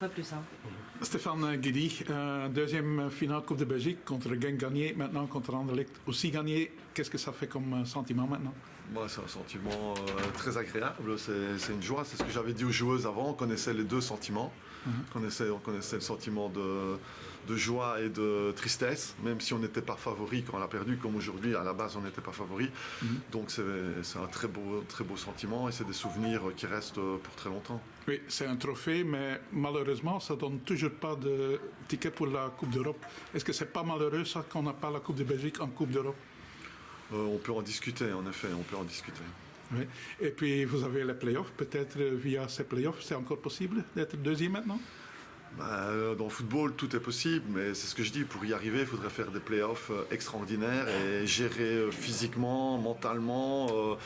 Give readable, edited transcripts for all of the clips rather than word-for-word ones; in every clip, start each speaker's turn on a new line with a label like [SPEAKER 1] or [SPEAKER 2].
[SPEAKER 1] Pas plus simple.
[SPEAKER 2] Stéphane Guidi, deuxième finale Coupe de Belgique contre Genk gagné, maintenant contre Anderlecht aussi gagné. Qu'est-ce que ça fait comme sentiment maintenant?
[SPEAKER 3] Moi, c'est un sentiment très agréable, c'est une joie, c'est ce que j'avais dit aux joueuses avant, on connaissait les deux sentiments. On connaissait le sentiment de joie et de tristesse, même si on n'était pas favori quand on l'a perdu, comme aujourd'hui, à la base on n'était pas favori. Donc c'est un très beau sentiment et c'est des souvenirs qui restent pour très longtemps.
[SPEAKER 2] Oui, c'est un trophée, mais malheureusement, ça ne donne toujours pas de ticket pour la Coupe d'Europe. Est-ce que c'est pas malheureux ça qu'on n'a pas la Coupe de Belgique en Coupe d'Europe?
[SPEAKER 3] On peut en discuter, en effet, on peut en discuter.
[SPEAKER 2] Oui. Et puis vous avez les playoffs, peut-être via ces playoffs, c'est encore possible d'être deuxième maintenant?
[SPEAKER 3] Dans le football, tout est possible, mais c'est ce que je dis, pour y arriver, il faudrait faire des playoffs extraordinaires et gérer physiquement, mentalement,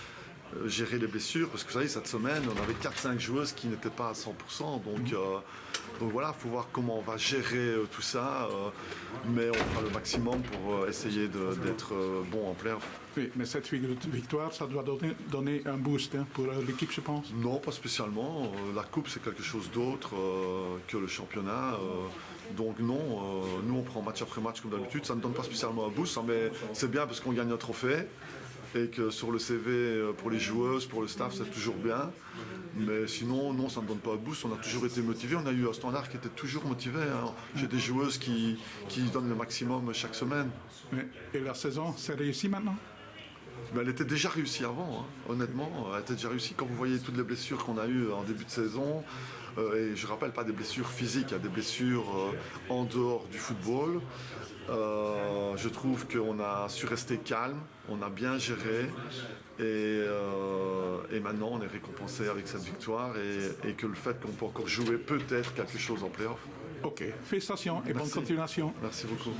[SPEAKER 3] gérer les blessures, parce que vous savez, cette semaine, on avait 4-5 joueuses qui n'étaient pas à 100%, donc voilà, il faut voir comment on va gérer tout ça, mais on fera le maximum pour essayer d'être bon en playoff.
[SPEAKER 2] Oui, mais cette victoire, ça doit donner un boost pour l'équipe, je pense.
[SPEAKER 3] Non, pas spécialement. La coupe, c'est quelque chose d'autre que le championnat. Donc non, nous, on prend match après match comme d'habitude. Ça ne donne pas spécialement un boost, mais c'est bien parce qu'on gagne un trophée. Et que sur le CV, pour les joueuses, pour le staff, c'est toujours bien. Mais sinon, non, ça ne donne pas un boost. On a toujours été motivés. On a eu un standard qui était toujours motivé. J'ai des joueuses qui donnent le maximum chaque semaine.
[SPEAKER 2] Oui. Et la saison, c'est réussi maintenant?
[SPEAKER 3] Mais elle était déjà réussie avant, honnêtement. Elle était déjà réussie quand vous voyez toutes les blessures qu'on a eues en début de saison. Et je rappelle pas des blessures physiques, il y a des blessures en dehors du football. Je trouve qu'on a su rester calme, on a bien géré et maintenant on est récompensé avec cette victoire et que le fait qu'on peut encore jouer peut-être quelque chose en play-off.
[SPEAKER 2] Ok, félicitations et bonne continuation.
[SPEAKER 3] Merci beaucoup.